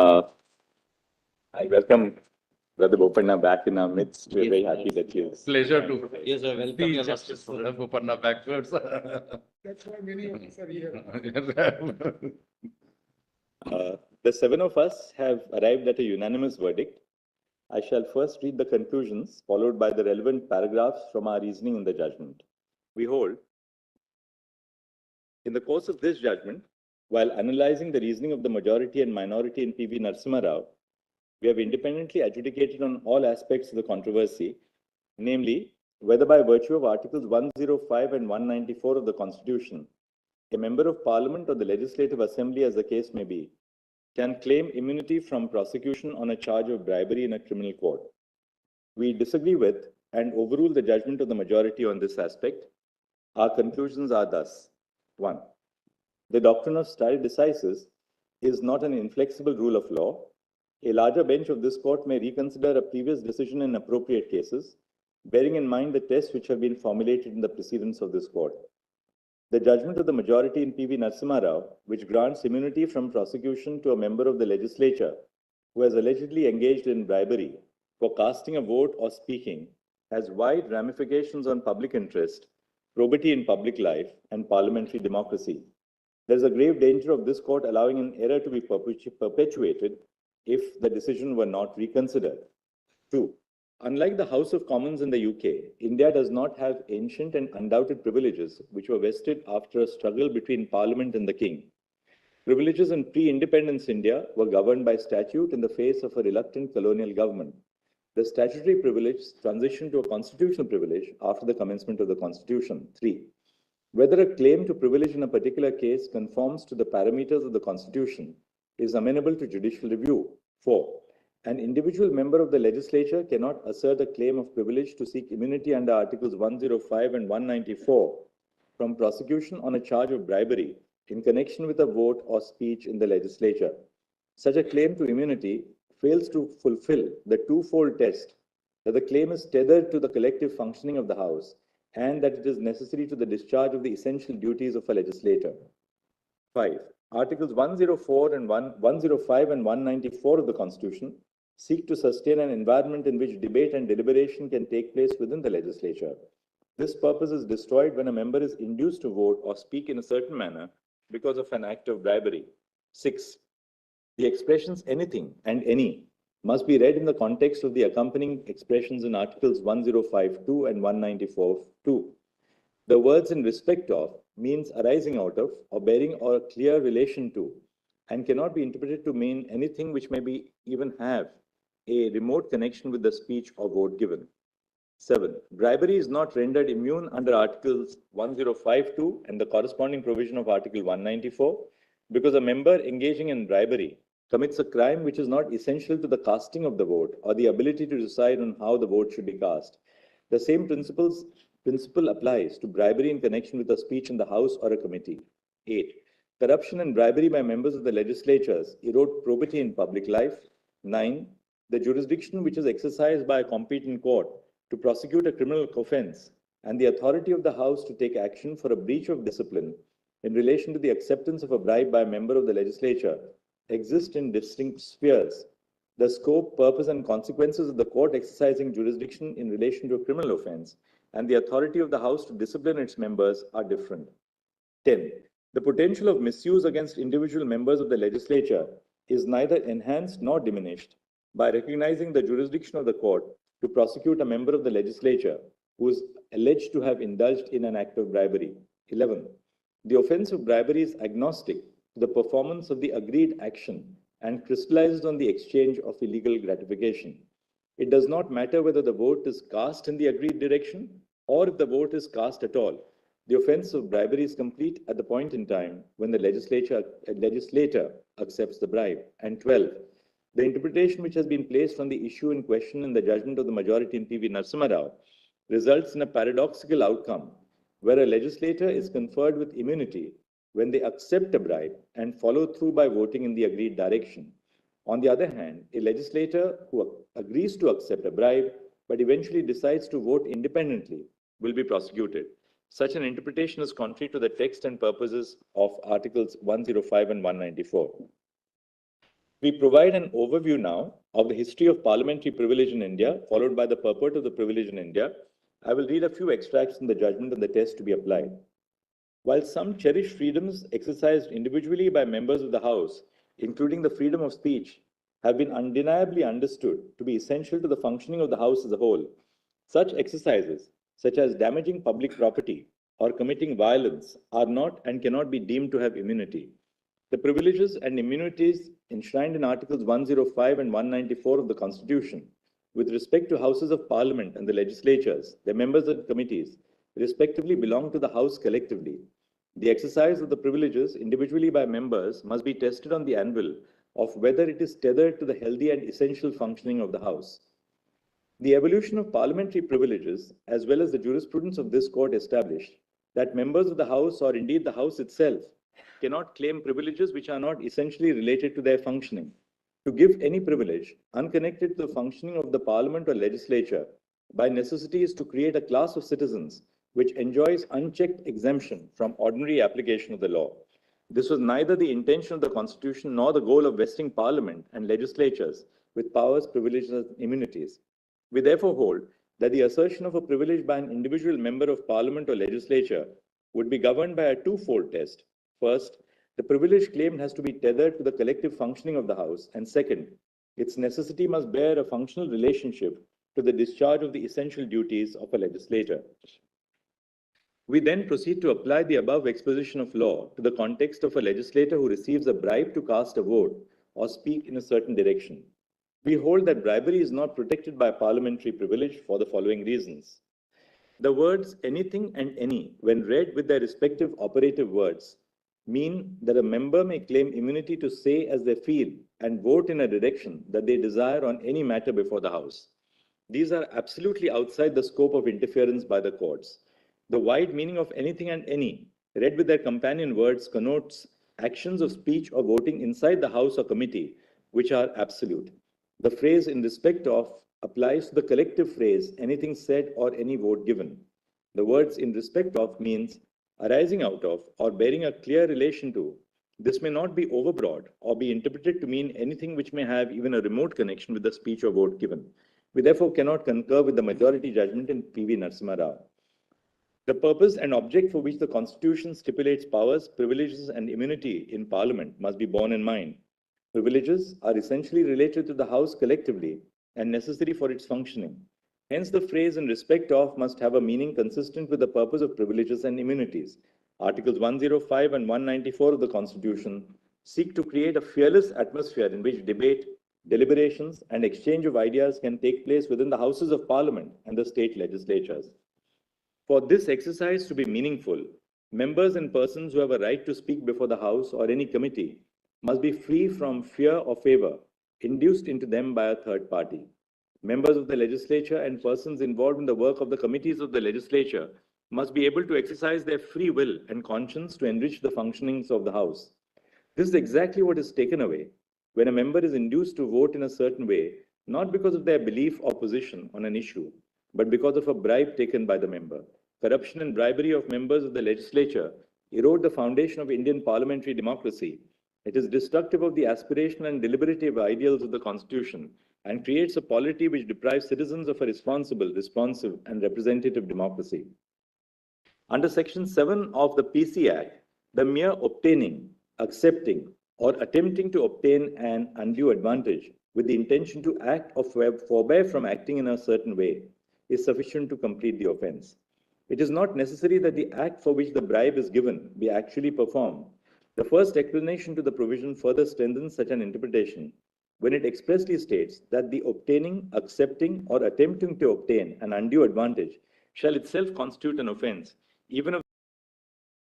Uh, I welcome Brother Bopanna back in our midst. We're very happy that you. Pleasure to Yes, sir. Welcome, see Your Justice Lordship. Bopanna backwards. That's why many of us are here. The seven of us have arrived at a unanimous verdict. I shall first read the conclusions, followed by the relevant paragraphs from our reasoning in the judgment. We hold, in the course of this judgment, while analyzing the reasoning of the majority and minority in P.V. Narasimha Rao, we have independently adjudicated on all aspects of the controversy, namely, whether by virtue of Articles 105 and 194 of the Constitution, a member of Parliament or the Legislative Assembly, as the case may be, can claim immunity from prosecution on a charge of bribery in a criminal court. We disagree with and overrule the judgment of the majority on this aspect. Our conclusions are thus. 1. The doctrine of stare decisis is not an inflexible rule of law. A larger bench of this court may reconsider a previous decision in appropriate cases, bearing in mind the tests which have been formulated in the precedents of this court. The judgment of the majority in P.V. Narasimha Rao, which grants immunity from prosecution to a member of the legislature who has allegedly engaged in bribery for casting a vote or speaking, has wide ramifications on public interest, probity in public life, and parliamentary democracy. There is a grave danger of this court allowing an error to be perpetuated if the decision were not reconsidered. 2. Unlike the House of Commons in the UK, India does not have ancient and undoubted privileges which were vested after a struggle between Parliament and the King. Privileges in pre-independence India were governed by statute in the face of a reluctant colonial government. The statutory privilege transitioned to a constitutional privilege after the commencement of the Constitution. 3. Whether a claim to privilege in a particular case conforms to the parameters of the Constitution is amenable to judicial review. 4. An individual member of the legislature cannot assert a claim of privilege to seek immunity under Articles 105 and 194 from prosecution on a charge of bribery in connection with a vote or speech in the legislature. Such a claim to immunity fails to fulfill the twofold test that the claim is tethered to the collective functioning of the House and that it is necessary to the discharge of the essential duties of a legislator. 5. Articles 105 and 194 of the Constitution seek to sustain an environment in which debate and deliberation can take place within the legislature. This purpose is destroyed when a member is induced to vote or speak in a certain manner because of an act of bribery. 6. The expressions anything and any must be read in the context of the accompanying expressions in Articles 105.2 and 194.2. The words in respect of means arising out of or bearing or clear relation to and cannot be interpreted to mean anything which may be even have a remote connection with the speech or vote given. 7. Bribery is not rendered immune under Articles 105.2 and the corresponding provision of Article 194 because a member engaging in bribery commits a crime which is not essential to the casting of the vote or the ability to decide on how the vote should be cast. The same principle applies to bribery in connection with a speech in the House or a committee. 8. Corruption and bribery by members of the legislatures erode probity in public life. 9. The jurisdiction which is exercised by a competent court to prosecute a criminal offense and the authority of the House to take action for a breach of discipline in relation to the acceptance of a bribe by a member of the legislature exist in distinct spheres. The scope, purpose, and consequences of the court exercising jurisdiction in relation to a criminal offense and the authority of the House to discipline its members are different. 10. The potential of misuse against individual members of the legislature is neither enhanced nor diminished by recognizing the jurisdiction of the court to prosecute a member of the legislature who is alleged to have indulged in an act of bribery. 11. The offense of bribery is agnostic to the performance of the agreed action and crystallized on the exchange of illegal gratification. It does not matter whether the vote is cast in the agreed direction or if the vote is cast at all. The offense of bribery is complete at the point in time when the legislator accepts the bribe. And 12. The interpretation which has been placed on the issue in question in the judgment of the majority in P.V. Narasimha Rao results in a paradoxical outcome where a legislator is conferred with immunity when they accept a bribe and follow through by voting in the agreed direction. On the other hand, a legislator who agrees to accept a bribe but eventually decides to vote independently will be prosecuted. Such an interpretation is contrary to the text and purposes of Articles 105 and 194. We provide an overview now of the history of parliamentary privilege in India, followed by the purport of the privilege in India. I will read a few extracts from the judgment and the test to be applied. While some cherished freedoms exercised individually by members of the House, including the freedom of speech, have been undeniably understood to be essential to the functioning of the House as a whole, such exercises, such as damaging public property or committing violence, are not and cannot be deemed to have immunity. The privileges and immunities enshrined in Articles 105 and 194 of the Constitution, with respect to Houses of Parliament and the legislatures, their members and committees, respectively belong to the House collectively. The exercise of the privileges individually by members must be tested on the anvil of whether it is tethered to the healthy and essential functioning of the House. The evolution of parliamentary privileges, as well as the jurisprudence of this court, established that members of the House, or indeed the House itself, cannot claim privileges which are not essentially related to their functioning. To give any privilege unconnected to the functioning of the Parliament or legislature by necessity is to create a class of citizens which enjoys unchecked exemption from ordinary application of the law. This was neither the intention of the Constitution nor the goal of vesting Parliament and legislatures with powers, privileges, and immunities. We therefore hold that the assertion of a privilege by an individual member of Parliament or legislature would be governed by a twofold test. First, the privilege claimed has to be tethered to the collective functioning of the House, and second, its necessity must bear a functional relationship to the discharge of the essential duties of a legislator. We then proceed to apply the above exposition of law to the context of a legislator who receives a bribe to cast a vote or speak in a certain direction. We hold that bribery is not protected by parliamentary privilege for the following reasons. The words anything and any, when read with their respective operative words, mean that a member may claim immunity to say as they feel and vote in a direction that they desire on any matter before the House. These are absolutely outside the scope of interference by the courts. The wide meaning of anything and any, read with their companion words, connotes actions of speech or voting inside the House or committee, which are absolute. The phrase in respect of applies to the collective phrase anything said or any vote given. The words in respect of means arising out of or bearing a clear relation to. This may not be overbroad or be interpreted to mean anything which may have even a remote connection with the speech or vote given. We therefore cannot concur with the majority judgment in P.V. Narasimha Rao. The purpose and object for which the Constitution stipulates powers, privileges, and immunity in Parliament must be borne in mind. Privileges are essentially related to the House collectively and necessary for its functioning. Hence, the phrase in respect of must have a meaning consistent with the purpose of privileges and immunities. Articles 105 and 194 of the Constitution seek to create a fearless atmosphere in which debate, deliberations, and exchange of ideas can take place within the Houses of Parliament and the state legislatures. For this exercise to be meaningful, members and persons who have a right to speak before the House or any committee must be free from fear or favor induced into them by a third party. Members of the legislature and persons involved in the work of the committees of the legislature must be able to exercise their free will and conscience to enrich the functionings of the House. This is exactly what is taken away when a member is induced to vote in a certain way, not because of their belief or position on an issue, but because of a bribe taken by the member. Corruption and bribery of members of the legislature erode the foundation of Indian parliamentary democracy. It is destructive of the aspirational and deliberative ideals of the Constitution and creates a polity which deprives citizens of a responsible, responsive, and representative democracy. Under Section 7 of the PC Act, the mere obtaining, accepting, or attempting to obtain an undue advantage with the intention to act or forbear from acting in a certain way is sufficient to complete the offense. It is not necessary that the act for which the bribe is given be actually performed. The first explanation to the provision further strengthens such an interpretation when it expressly states that the obtaining, accepting, or attempting to obtain an undue advantage shall itself constitute an offense, even if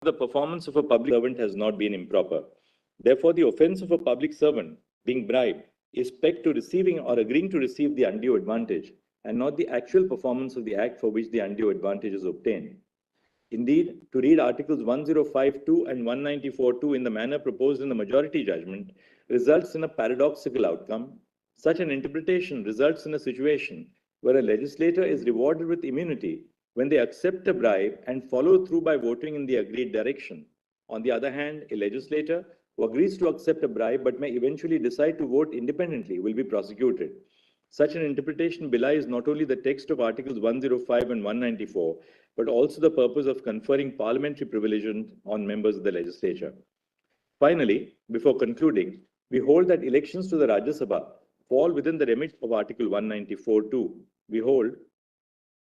the performance of a public servant has not been improper. Therefore, the offense of a public servant, being bribed, is pegged to receiving or agreeing to receive the undue advantage, and not the actual performance of the act for which the undue advantage is obtained. Indeed, to read Articles 105.2 and 194.2 in the manner proposed in the majority judgment results in a paradoxical outcome. Such an interpretation results in a situation where a legislator is rewarded with immunity when they accept a bribe and follow through by voting in the agreed direction. On the other hand, a legislator who agrees to accept a bribe but may eventually decide to vote independently will be prosecuted. Such an interpretation belies not only the text of Articles 105 and 194, but also the purpose of conferring parliamentary privileges on members of the legislature. Finally, before concluding, we hold that elections to the Rajya Sabha fall within the remit of Article 194(2). We hold,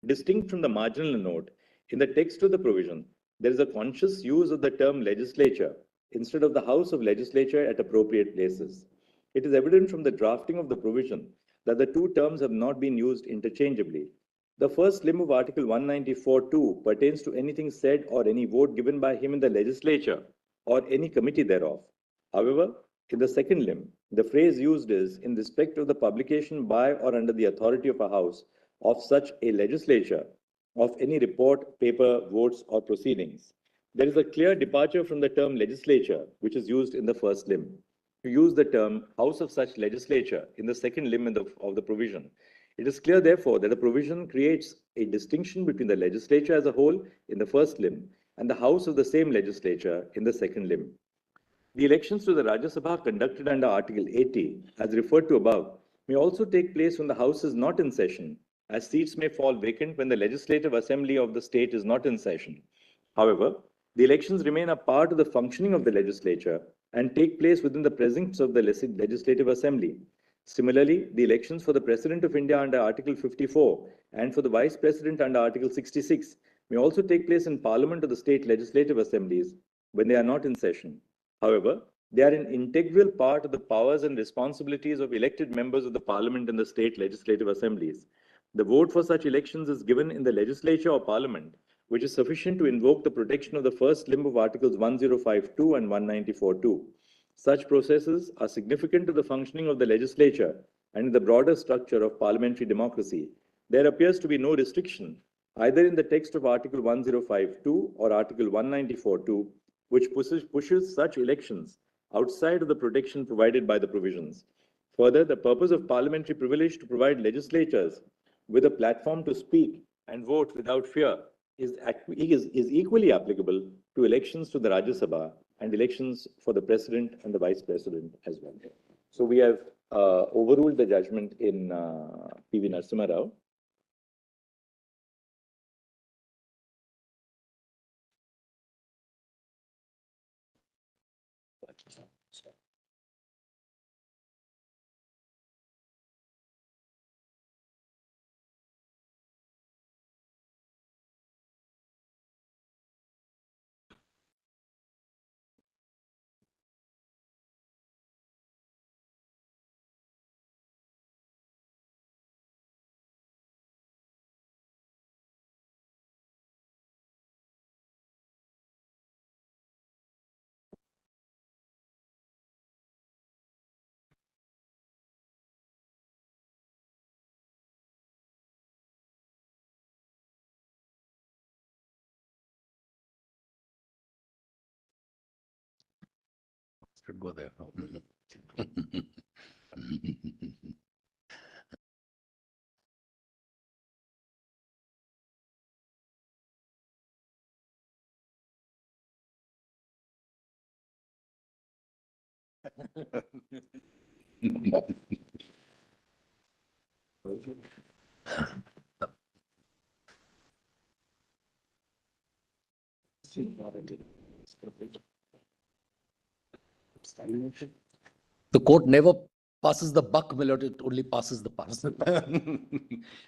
distinct from the marginal note, in the text of the provision, there is a conscious use of the term legislature instead of the House of Legislature at appropriate places. It is evident from the drafting of the provision that the two terms have not been used interchangeably. The first limb of Article 194(2) pertains to anything said or any vote given by him in the legislature or any committee thereof. However, in the second limb, the phrase used is in respect of the publication by or under the authority of a House of such a legislature of any report, paper, votes, or proceedings. There is a clear departure from the term legislature, which is used in the first limb, to use the term House of such legislature in the second limb of the provision. It is clear, therefore, that the provision creates a distinction between the legislature as a whole in the first limb and the House of the same legislature in the second limb. The elections to the Rajya Sabha conducted under Article 80, as referred to above, may also take place when the House is not in session, as seats may fall vacant when the Legislative Assembly of the state is not in session. However, the elections remain a part of the functioning of the legislature and take place within the presence of the Legislative Assembly. Similarly, the elections for the President of India under Article 54 and for the Vice President under Article 66 may also take place in Parliament or the state legislative assemblies when they are not in session. However, they are an integral part of the powers and responsibilities of elected members of the Parliament and the state legislative assemblies. The vote for such elections is given in the legislature or Parliament, which is sufficient to invoke the protection of the first limb of Articles 105(2) and 194(2). Such processes are significant to the functioning of the legislature and in the broader structure of parliamentary democracy. There appears to be no restriction, either in the text of Article 105(2) or Article 194(2), which pushes such elections outside of the protection provided by the provisions. Further, the purpose of parliamentary privilege to provide legislatures with a platform to speak and vote without fear is equally applicable to elections to the Rajya Sabha and elections for the president and the vice president as well. So we have overruled the judgment in P.V. Narasimha Rao. Should go there. The court never passes the buck, my lord, it only passes the parcel.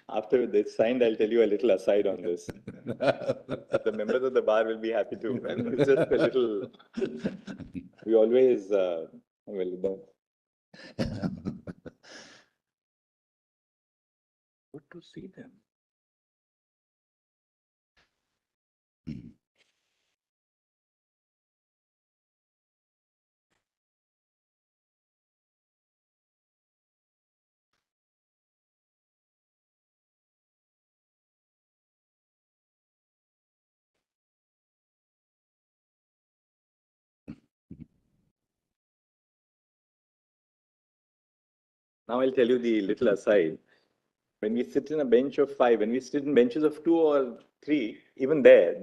After it's signed, I'll tell you a little aside on this. The members of the bar will be happy to. It's just a little. We always, good to see them. Now I'll tell you the little aside. When we sit in a bench of 5, when we sit in benches of 2 or 3, even there,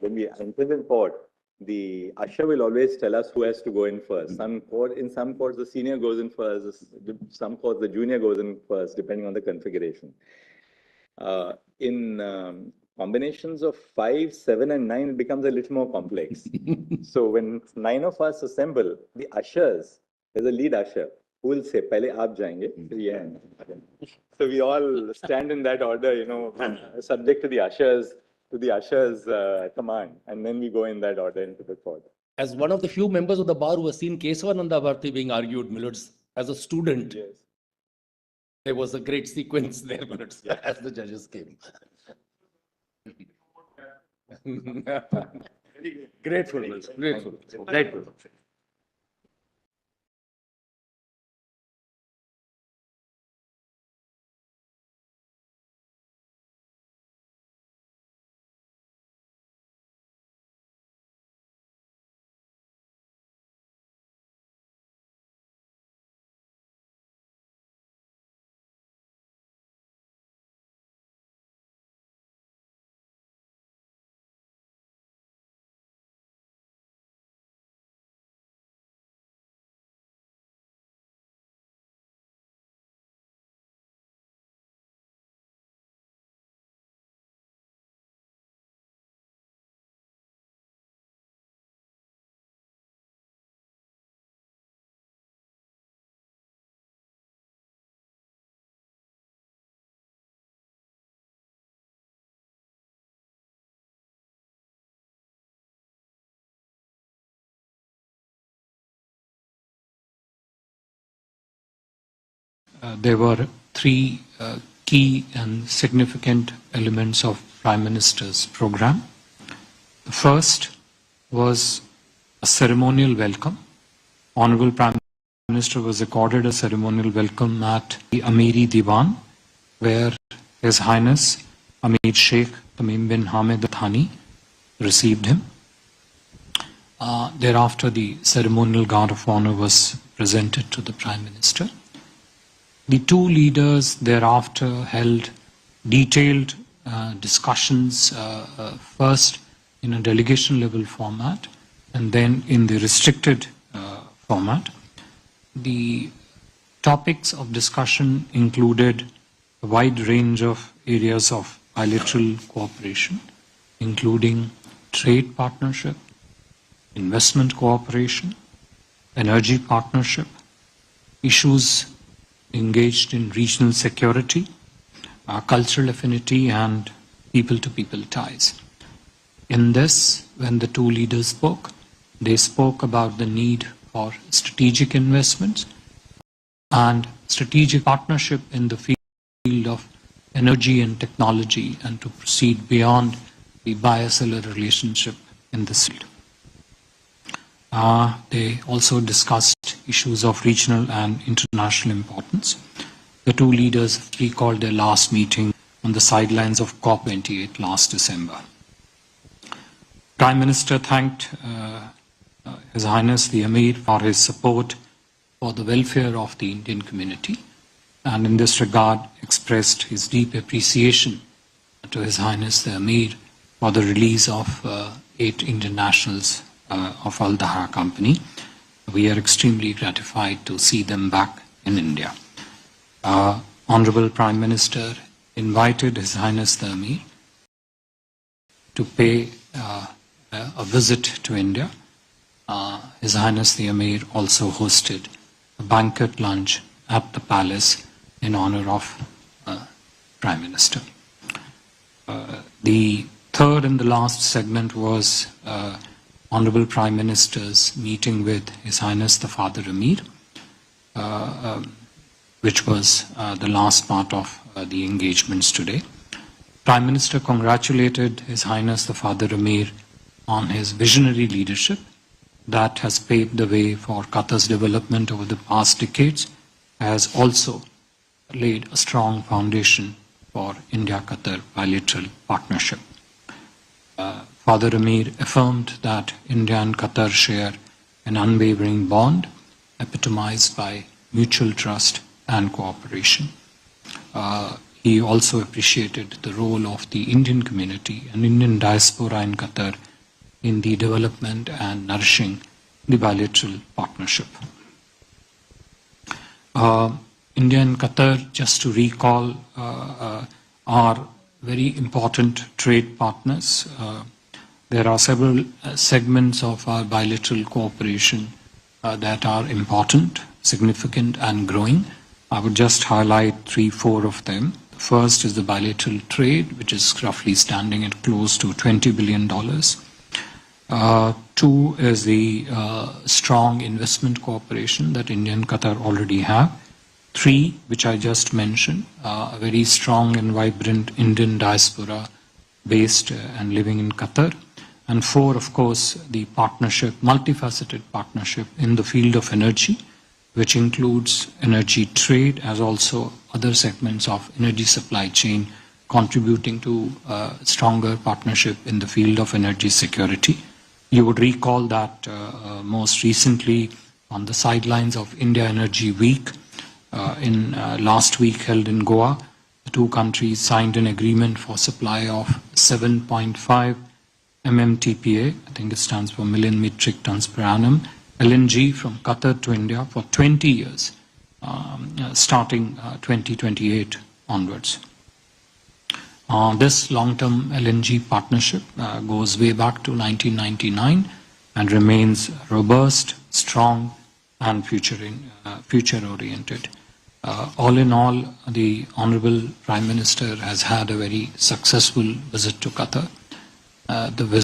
when we enter in court, the usher will always tell us who has to go in first. In some courts, the senior goes in first. Some courts, the junior goes in first, depending on the configuration. In combinations of 5, 7, and 9, it becomes a little more complex. So when 9 of us assemble, the ushers, there's a lead usher who will say, "Pehle aap jayenge, fir ye aaenge." So we all stand in that order, subject to the ushers' command, and then we go in that order into the court. As one of the few members of the bar who has seen Kesavananda Bharti being argued, Millards, as a student, Yes. there was a great sequence there, Millards, as the judges came. Grateful, Millards, grateful. Grateful. There were three key and significant elements of Prime Minister's program. The first was a ceremonial welcome. Honorable Prime Minister was accorded a ceremonial welcome at the Amiri Diwan, where His Highness Amir Sheikh Tamim bin Hamid Al Thani received him. Thereafter, the ceremonial guard of honor was presented to the Prime Minister. The two leaders thereafter held detailed discussions, first in a delegation level format and then in the restricted format. The topics of discussion included a wide range of areas of bilateral cooperation, including trade partnership, investment cooperation, energy partnership, issues engaged in regional security, cultural affinity, and people-to-people ties. In this, when the two leaders spoke, they spoke about the need for strategic investments and strategic partnership in the field of energy and technology, and to proceed beyond the bilateral relationship in this field. They also discussed issues of regional and international importance. The two leaders recalled their last meeting on the sidelines of COP28 last December. Prime Minister thanked His Highness the Amir for his support for the welfare of the Indian community, and in this regard expressed his deep appreciation to His Highness the Amir for the release of 8 Indian nationals of Al Daha Company. We are extremely gratified to see them back in India. Honorable Prime Minister invited His Highness the Amir to pay a visit to India. His Highness the Amir also hosted a banquet lunch at the palace in honor of Prime Minister. The third and the last segment was Honorable Prime Minister's meeting with His Highness the Father Amir, which was the last part of the engagements today. Prime Minister congratulated His Highness the Father Amir on his visionary leadership that has paved the way for Qatar's development over the past decades, has also laid a strong foundation for India-Qatar bilateral partnership. Father Amir affirmed that India and Qatar share an unwavering bond epitomized by mutual trust and cooperation. He also appreciated the role of the Indian community and Indian diaspora in Qatar in the development and nourishing the bilateral partnership. India and Qatar, just to recall, are very important trade partners. There are several segments of our bilateral cooperation that are important, significant, and growing. I would just highlight 3-4 of them. The first is the bilateral trade, which is roughly standing at close to $20 billion. 2 is the strong investment cooperation that India and Qatar already have. 3, which I just mentioned, a very strong and vibrant Indian diaspora based and living in Qatar. And 4, of course, the partnership, multifaceted partnership in the field of energy, which includes energy trade as also other segments of energy supply chain, contributing to a stronger partnership in the field of energy security. You would recall that most recently on the sidelines of India Energy Week, in last week held in Goa, the two countries signed an agreement for supply of 7.5 MMTPA, I think it stands for million metric tons per annum, LNG from Qatar to India for 20 years, starting 2028 onwards. This long-term LNG partnership goes way back to 1999 and remains robust, strong, and future-oriented. All in all, the Honorable Prime Minister has had a very successful visit to Qatar. The